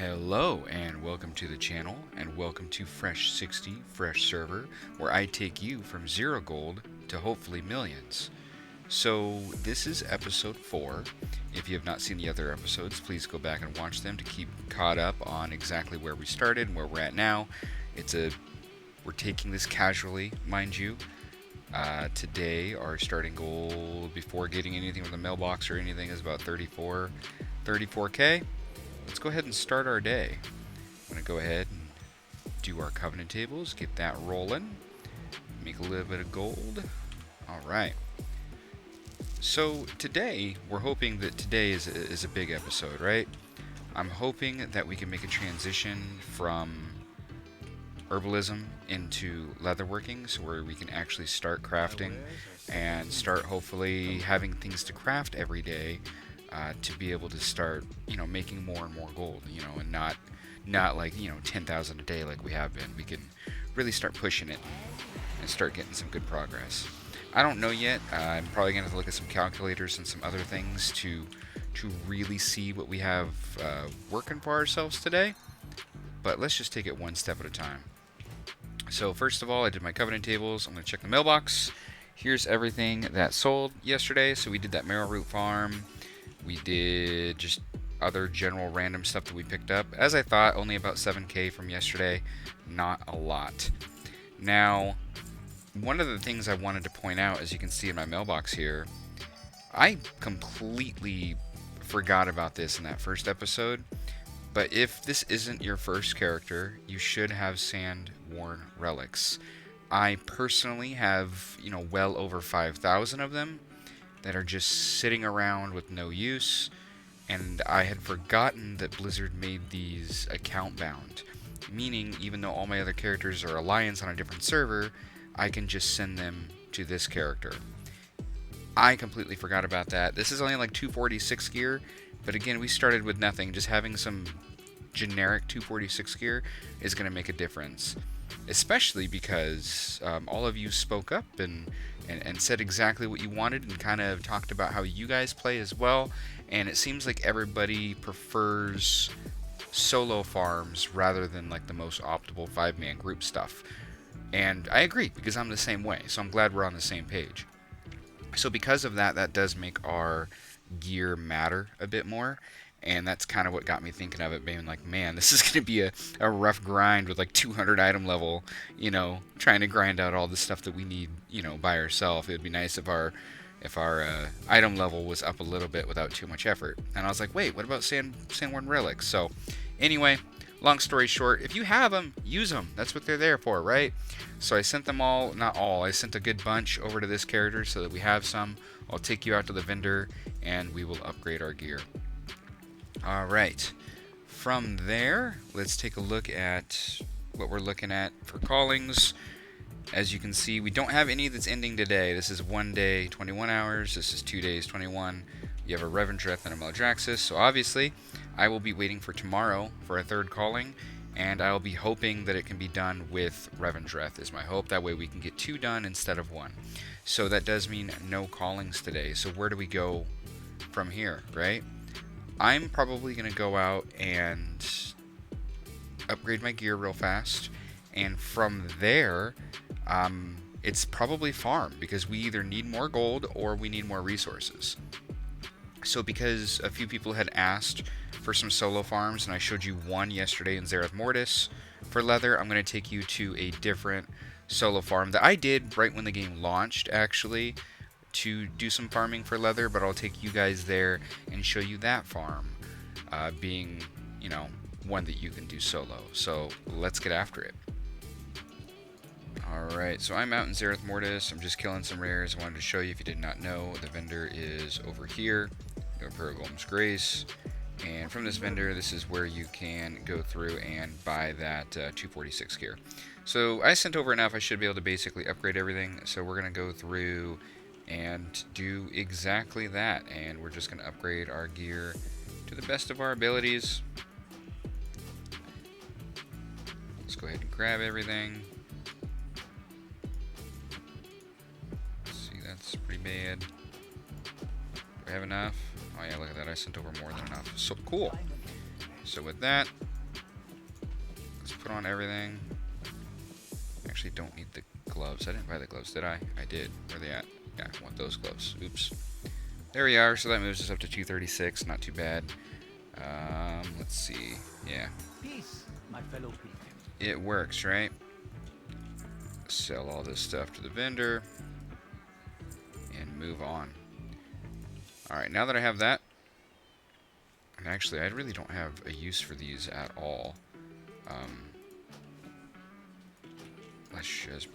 Hello and welcome to the channel and welcome to Fresh 60 Fresh Server, where I take you from 0 gold to hopefully millions. So this is episode 4. If you have not seen the other episodes, please go back and watch them to keep caught up on exactly where we started and where we're at now. We're taking this casually, mind you. Today our starting goal before getting anything with the mailbox or anything is about 34k. Let's go ahead and start our day. I'm going to go ahead and do our covenant tables, get that rolling, make a little bit of gold. Alright. So today, we're hoping that today is a big episode, right? I'm hoping that we can make a transition from herbalism into leatherworking, so where we can actually start crafting and start hopefully having things to craft every day. To be able to start, making more and more gold, and not like, 10,000 a day like we have been. We can really start pushing it and start getting some good progress. I don't know yet. I'm probably going to have to look at some calculators and some other things to really see what we have working for ourselves today. But let's just take it one step at a time. So first of all, I did my covenant tables. I'm going to check the mailbox. Here's everything that sold yesterday. So we did that marrow root farm. We did just other general random stuff that we picked up. As I thought, only about 7k from yesterday. Not a lot. Now, one of the things I wanted to point out, as you can see in my mailbox here, I completely forgot about this in that first episode. But if this isn't your first character, you should have sand-worn relics. I personally have, well over 5,000 of them that are just sitting around with no use, and I had forgotten that Blizzard made these account bound, meaning even though all my other characters are alliance on a different server, I can just send them to this character. I completely forgot about that. This is only like 246 gear, but again, we started with nothing. Just having some generic 246 gear is going to make a difference, especially because all of you spoke up and said exactly what you wanted and kind of talked about how you guys play as well. And it seems like everybody prefers solo farms rather than like the most optimal 5-man group stuff. And I agree, because I'm the same way. So I'm glad we're on the same page. So because of that, that does make our gear matter a bit more. And that's kind of what got me thinking of it, being like, man, this is going to be a rough grind with like 200 item level, trying to grind out all the stuff that we need, by ourselves. It would be nice if our item level was up a little bit without too much effort. And I was like, wait, what about sandworn relics? So anyway, long story short, if you have them, use them. That's what they're there for, right? So I sent them all, not all, I sent a good bunch over to this character so that we have some. I'll take you out to the vendor and we will upgrade our gear. Alright, from there, let's take a look at what we're looking at for callings. As you can see, we don't have any that's ending today. This is 1 day, 21 hours. This is 2 days, 21. You have a Revendreth and a Maldraxxus. So obviously, I will be waiting for tomorrow for a third calling. And I'll be hoping that it can be done with Revendreth is my hope. That way we can get 2 done instead of 1. So that does mean no callings today. So where do we go from here, right? I'm probably going to go out and upgrade my gear real fast, and from there, it's probably farm, because we either need more gold or we need more resources. So because a few people had asked for some solo farms, and I showed you one yesterday in Zerith Mortis for leather, I'm going to take you to a different solo farm that I did right when the game launched, actually, to do some farming for leather, but I'll take you guys there and show you that farm, being, one that you can do solo. So let's get after it. Alright, so I'm out in Zerith Mortis. I'm just killing some rares. I wanted to show you, if you did not know, the vendor is over here. Go Paragolem's Grace. And from this vendor, this is where you can go through and buy that 246 gear. So I sent over enough. I should be able to basically upgrade everything. So we're going to go through and do exactly that, and we're just going to upgrade our gear to the best of our abilities. Let's go ahead and grab everything. Let's see, that's pretty bad. Do I have enough? Oh yeah, look at that, I sent over more than enough. So cool. So with that, Let's put on everything. Actually, don't need the gloves. I didn't buy the gloves, did I? I did. Where are they at? Yeah, I want those gloves. Oops. There we are. So that moves us up to 236. Not too bad. Let's see. Yeah. Peace, my fellow pilgrim. It works, right? Sell all this stuff to the vendor. And move on. Alright, now that I have that. And actually, I really don't have a use for these at all. Let's just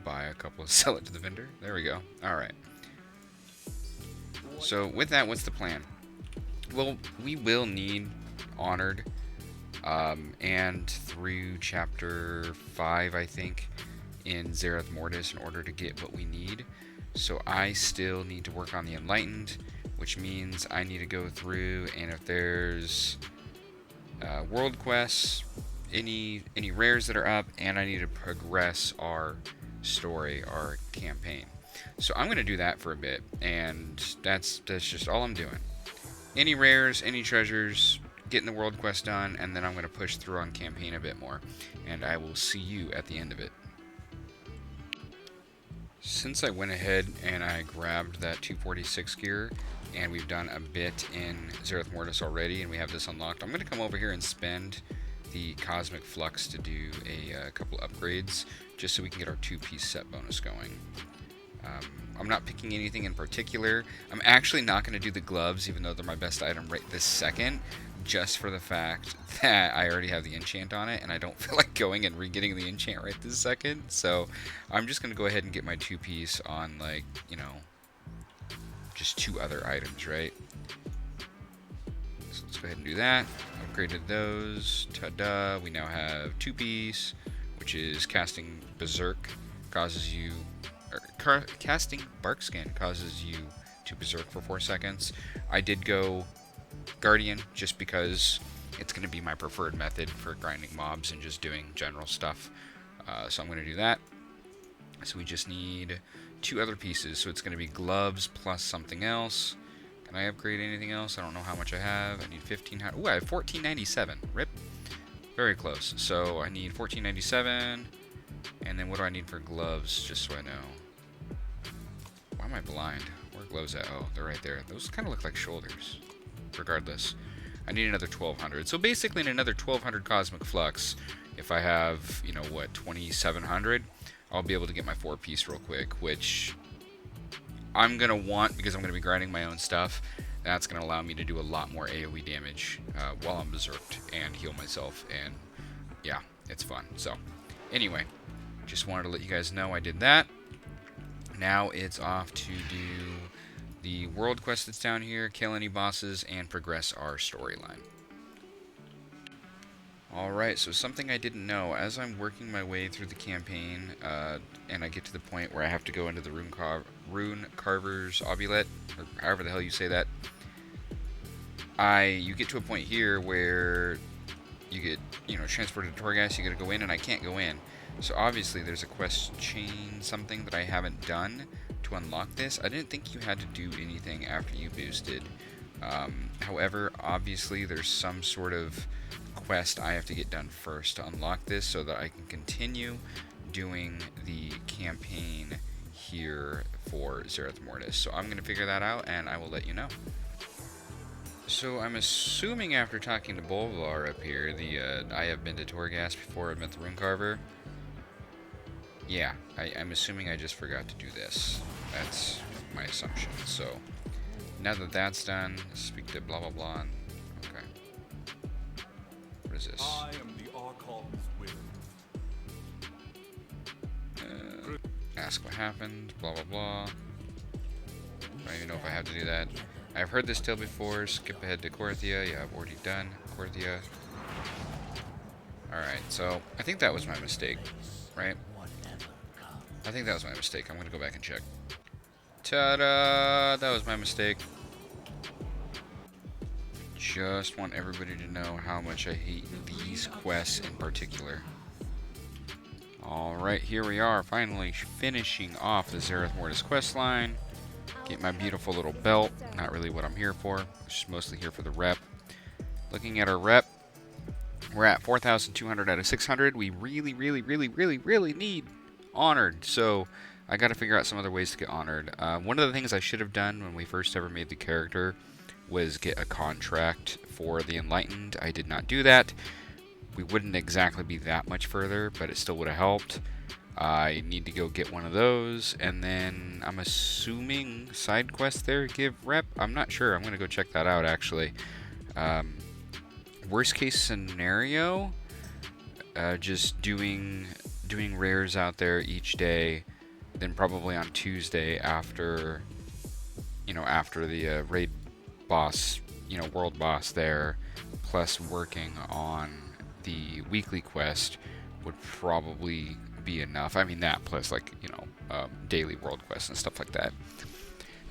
buy a couple and sell it to the vendor. There we go. Alright. So, with that, what's the plan? Well, we will need Honored. And through Chapter 5, I think, in Zerith Mortis in order to get what we need. So, I still need to work on the Enlightened, which means I need to go through, and if there's world quests, any rares that are up, and I need to progress our story, our campaign. So I'm going to do that for a bit, and that's just all I'm doing. Any rares, any treasures, getting the world quest done, and then I'm going to push through on campaign a bit more, and I will see you at the end of it. Since I went ahead and I grabbed that 246 gear, and we've done a bit in Zerith Mortis already, and we have this unlocked, I'm going to come over here and spend the Cosmic Flux to do a couple upgrades, just so we can get our 2-piece set bonus going. I'm not picking anything in particular. I'm actually not going to do the gloves, even though they're my best item right this second, just for the fact that I already have the enchant on it, and I don't feel like going and re-getting the enchant right this second. So I'm just going to go ahead and get my 2-piece on, like, you know, just 2 other items, right? So let's go ahead and do that. Upgraded those. Ta-da! We now have 2-piece, which is casting Berserk, causes you... casting Bark Skin causes you to Berserk for 4 seconds. I did go Guardian just because it's going to be my preferred method for grinding mobs and just doing general stuff. So I'm going to do that. So we just need 2 other pieces. So it's going to be gloves plus something else. Can I upgrade anything else? I don't know how much I have. I need 1500. Ooh, I have 1497. Rip. Very close. So I need 1497. And then what do I need for gloves, just so I know? Why am I blind? Where are gloves at? Oh, they're right there. Those kind of look like shoulders. Regardless. I need another 1200. So basically in another 1200 Cosmic Flux, if I have, you know, what, 2700, I'll be able to get my 4-piece real quick, which I'm going to want because I'm going to be grinding my own stuff. That's going to allow me to do a lot more AoE damage while I'm berserked and heal myself. And yeah, it's fun. So anyway, just wanted to let you guys know I did that. Now it's off to do the world quest that's down here, kill any bosses, and progress our storyline. Alright, so something I didn't know, as I'm working my way through the campaign, and I get to the point where I have to go into the Rune Carver's Obulette, or however the hell you say that, you get to a point here where you get, you know, transported to Torghast, you gotta go in, and I can't go in. So obviously there's a quest chain, something that I haven't done to unlock this. I didn't think you had to do anything after you boosted. However, obviously there's some sort of quest I have to get done first to unlock this so that I can continue doing the campaign here for Zerith Mortis. So I'm going to figure that out and I will let you know. So I'm assuming after talking to Bolvar up here, I have been to Torghast before I met the Rune Carver. Yeah, I'm assuming I just forgot to do this. That's my assumption. So now that that's done, speak to blah blah blah. Okay. What is this? I am the Archon's will. Ask what happened. Blah blah blah. I don't even know if I have to do that. I've heard this tale before. Skip ahead to Korthia. Yeah, I've already done Korthia. Alright, so I think that was my mistake, right? I think that was my mistake. I'm going to go back and check. Ta-da! That was my mistake. Just want everybody to know how much I hate these quests in particular. Alright, here we are, finally finishing off the Zerith Mortis questline. Get my beautiful little belt. Not really what I'm here for. Just mostly here for the rep. Looking at our rep, We're at 4,200 out of 600. We really, really, really, really, really need honored. So I got to figure out some other ways to get honored. One of the things I should have done when we first ever made the character was get a contract for the Enlightened. I did not do that. We wouldn't exactly be that much further, but it still would have helped. I need to go get one of those, and then I'm assuming side quests there give rep. I'm not sure. I'm going to go check that out, actually. Worst case scenario, just doing rares out there each day, then probably on Tuesday after the raid boss, world boss there, plus working on the weekly quest would probably be enough. I mean, that plus daily world quests and stuff like that.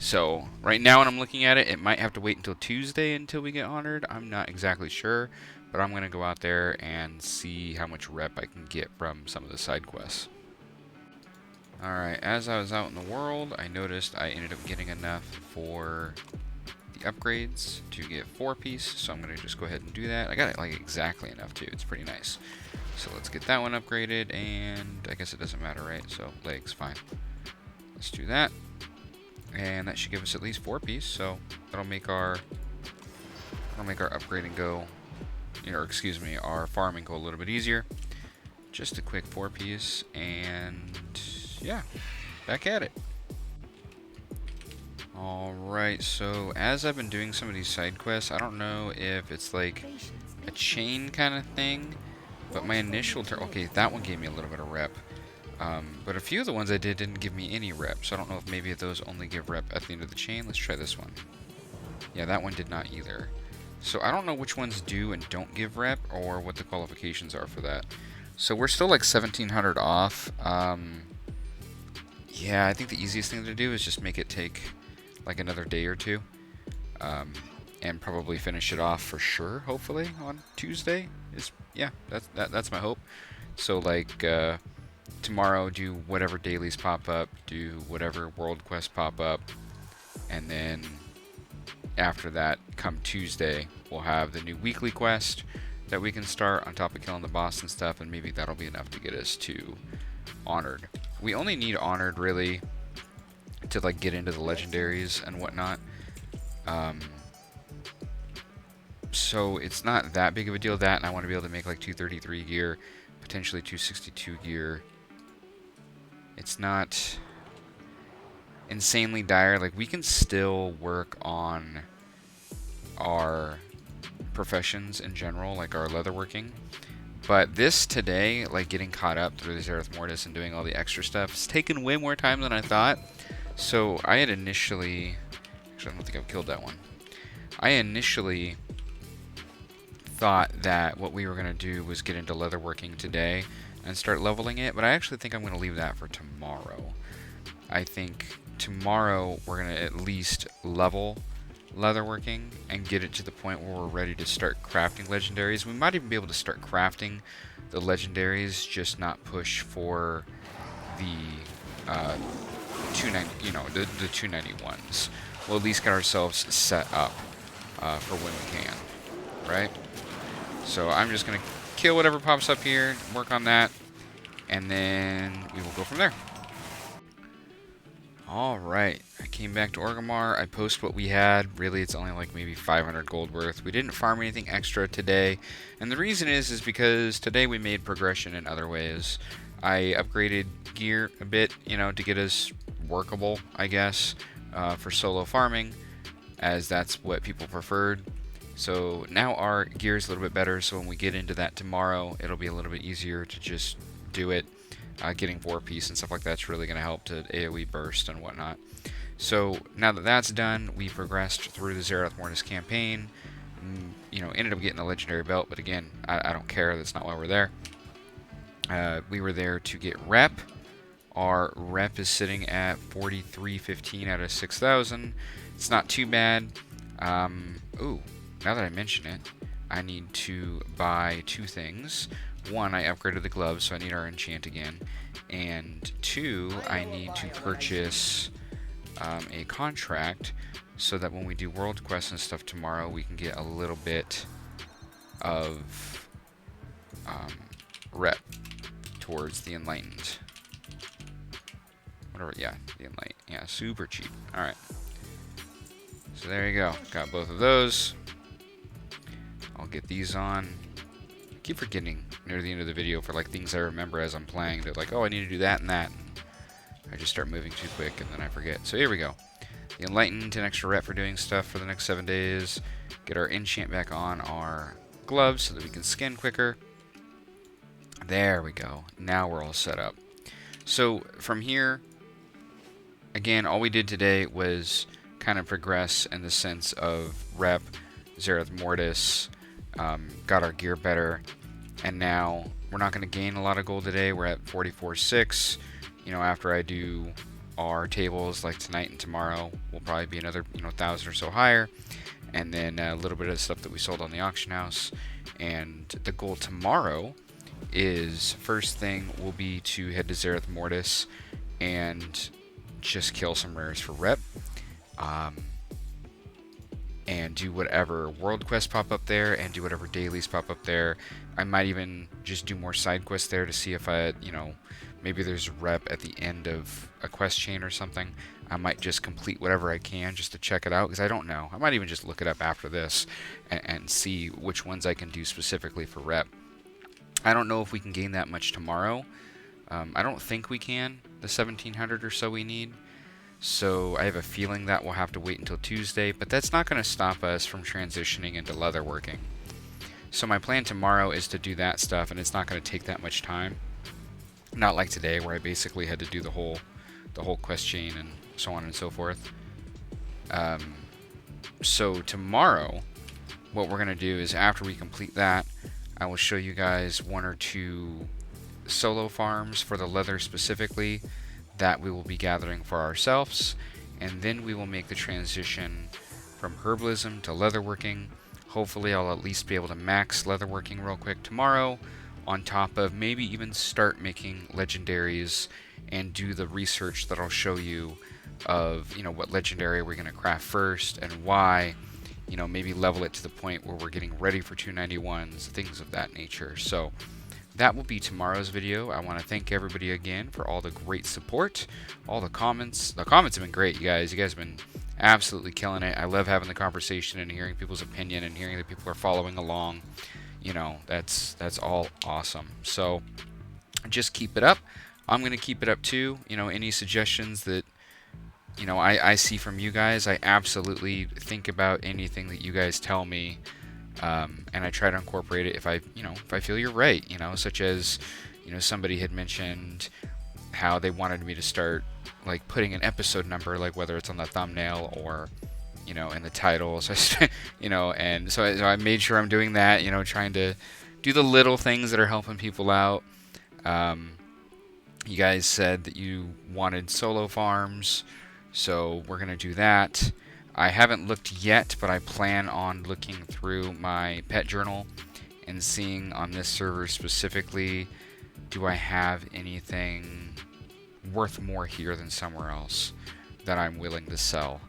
So right now when I'm looking at it, it might have to wait until Tuesday until we get honored. I'm not exactly sure, but I'm going to go out there and see how much rep I can get from some of the side quests. Alright, as I was out in the world, I noticed I ended up getting enough for the upgrades to get 4-piece, so I'm going to just go ahead and do that. I got it like exactly enough too. It's pretty nice. So let's get that one upgraded, and I guess it doesn't matter, right? So legs, fine. Let's do that. And that should give us at least 4-piece, so that'll make our upgrading go, our farming go a little bit easier. Just a quick 4-piece, and yeah, back at it. Alright, so as I've been doing some of these side quests, I don't know if it's like a chain kind of thing, but my initial okay, that one gave me a little bit of rep. But a few of the ones I did didn't give me any rep, so I don't know if maybe those only give rep at the end of the chain. Let's try this one. Yeah, that one did not either. So I don't know which ones do and don't give rep, or what the qualifications are for that. So we're still like 1,700 off. Yeah, I think the easiest thing to do is just make it take like another day or two. And probably finish it off for sure, hopefully, on Tuesday. Yeah, that's my hope. So like tomorrow, do whatever dailies pop up, do whatever world quests pop up, and then after that, come Tuesday, we'll have the new weekly quest that we can start on top of killing the boss and stuff, and maybe that'll be enough to get us to honored. We only need honored really to like get into the legendaries and whatnot. So it's not that big of a deal, that, and I want to be able to make like 233 gear, potentially 262 gear. It's not insanely dire. Like, we can still work on our professions in general, like our leatherworking. But this today, like getting caught up through the Zerith Mortis and doing all the extra stuff, it's taken way more time than I thought. So I had initially... Actually, I don't think I've killed that one. I initially thought that what we were going to do was get into leatherworking today and start leveling it, but I actually think I'm going to leave that for tomorrow. I think tomorrow we're going to at least level leatherworking and get it to the point where we're ready to start crafting legendaries. We might even be able to start crafting the legendaries, just not push for the 290, the 291s. We'll at least get ourselves set up for when we can, right? So I'm just going to kill whatever pops up here, work on that, and then we will go from there. Alright, I came back to Orgrimmar. I post what we had. Really, it's only like maybe 500 gold worth. We didn't farm anything extra today, and the reason is because today we made progression in other ways. I upgraded gear a bit, to get us workable, I guess, for solo farming, as that's what people preferred. So now our gear is a little bit better, so when we get into that tomorrow, it'll be a little bit easier to just do it. Getting 4-piece and stuff like that's really going to help to AoE burst and whatnot. So now that that's done, we progressed through the Zerith Mortis campaign. Ended up getting a legendary belt, but again, I don't care. That's not why we're there. We were there to get rep. Our rep is sitting at 4315 out of 6,000. It's not too bad. Ooh, now that I mention it, I need to buy 2 things. 1, I upgraded the gloves, so I need our enchant again. And 2, I need to purchase a contract so that when we do world quests and stuff tomorrow, we can get a little bit of rep towards the Enlightened. Whatever, yeah, the Enlightened. Yeah, super cheap. Alright. So there you go. Got both of those. I'll get these on. I keep forgetting near the end of the video for like things I remember as I'm playing. That like, oh, I need to do that and that. I just start moving too quick and then I forget. So here we go. The Enlightened, an extra rep for doing stuff for the next 7 days. Get our enchant back on our gloves so that we can skin quicker. There we go. Now we're all set up. So from here, again, all we did today was kind of progress in the sense of rep, Zerith Mortis, got our gear better, and now we're not going to gain a lot of gold today. We're at 44.6. You know, after I do our tables like tonight and tomorrow, we'll probably be another 1,000 or so higher, and then a little bit of stuff that we sold on the auction house. And the goal tomorrow is, first thing will be to head to Zerith Mortis and just kill some rares for rep, and do whatever world quests pop up there and do whatever dailies pop up there. I might even just do more side quests there to see if I, maybe there's a rep at the end of a quest chain or something. I might just complete whatever I can just to check it out, because I don't know. I might even just look it up after this and see which ones I can do specifically for rep. I don't know if we can gain that much tomorrow. I don't think we can, the 1,700 or so we need. So I have a feeling that we'll have to wait until Tuesday, but that's not going to stop us from transitioning into leatherworking. So my plan tomorrow is to do that stuff, and it's not going to take that much time. Not like today, where I basically had to do the whole quest chain and so on and so forth. So tomorrow, what we're going to do is, after we complete that, I will show you guys 1 or 2 solo farms for the leather specifically that we will be gathering for ourselves, and then we will make the transition from herbalism to leatherworking. Hopefully I'll at least be able to max leatherworking real quick tomorrow, on top of maybe even start making legendaries and do the research that I'll show you of what legendary we're going to craft first and why. Maybe level it to the point where we're getting ready for 291s, things of that nature. So that will be tomorrow's video. I want to thank everybody again for all the great support, all the comments. The comments have been great, you guys. You guys have been absolutely killing it. I love having the conversation and hearing people's opinion and hearing that people are following along. That's all awesome. So just keep it up. I'm going to keep it up too. Any suggestions that I see from you guys, I absolutely think about anything that you guys tell me. And I try to incorporate it if I feel you're right, such as, somebody had mentioned how they wanted me to start, like, putting an episode number, like, whether it's on the thumbnail or, in the title, so, and so I made sure I'm doing that, trying to do the little things that are helping people out. You guys said that you wanted solo farms, so we're going to do that. I haven't looked yet, but I plan on looking through my pet journal and seeing on this server specifically, do I have anything worth more here than somewhere else that I'm willing to sell.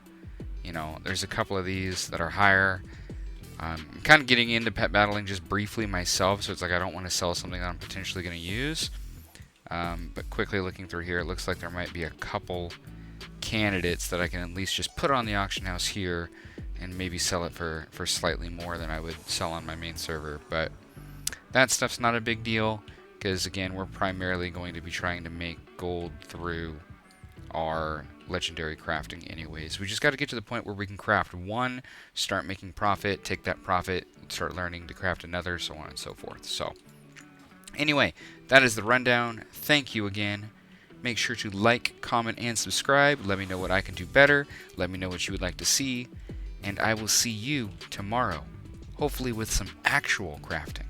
There's a couple of these that are higher. I'm kind of getting into pet battling just briefly myself, so it's like I don't want to sell something that I'm potentially going to use. But quickly looking through here, it looks like there might be a couple candidates that I can at least just put on the auction house here and maybe sell it for slightly more than I would sell on my main server. But that stuff's not a big deal, because again, we're primarily going to be trying to make gold through our legendary crafting anyways. We just got to get to the point where we can craft one, start making profit, take that profit, start learning to craft another, so on and so forth. So anyway, that is the rundown. Thank you again. Make sure to like, comment, and subscribe. Let me know what I can do better. Let me know what you would like to see. And I will see you tomorrow, hopefully with some actual crafting.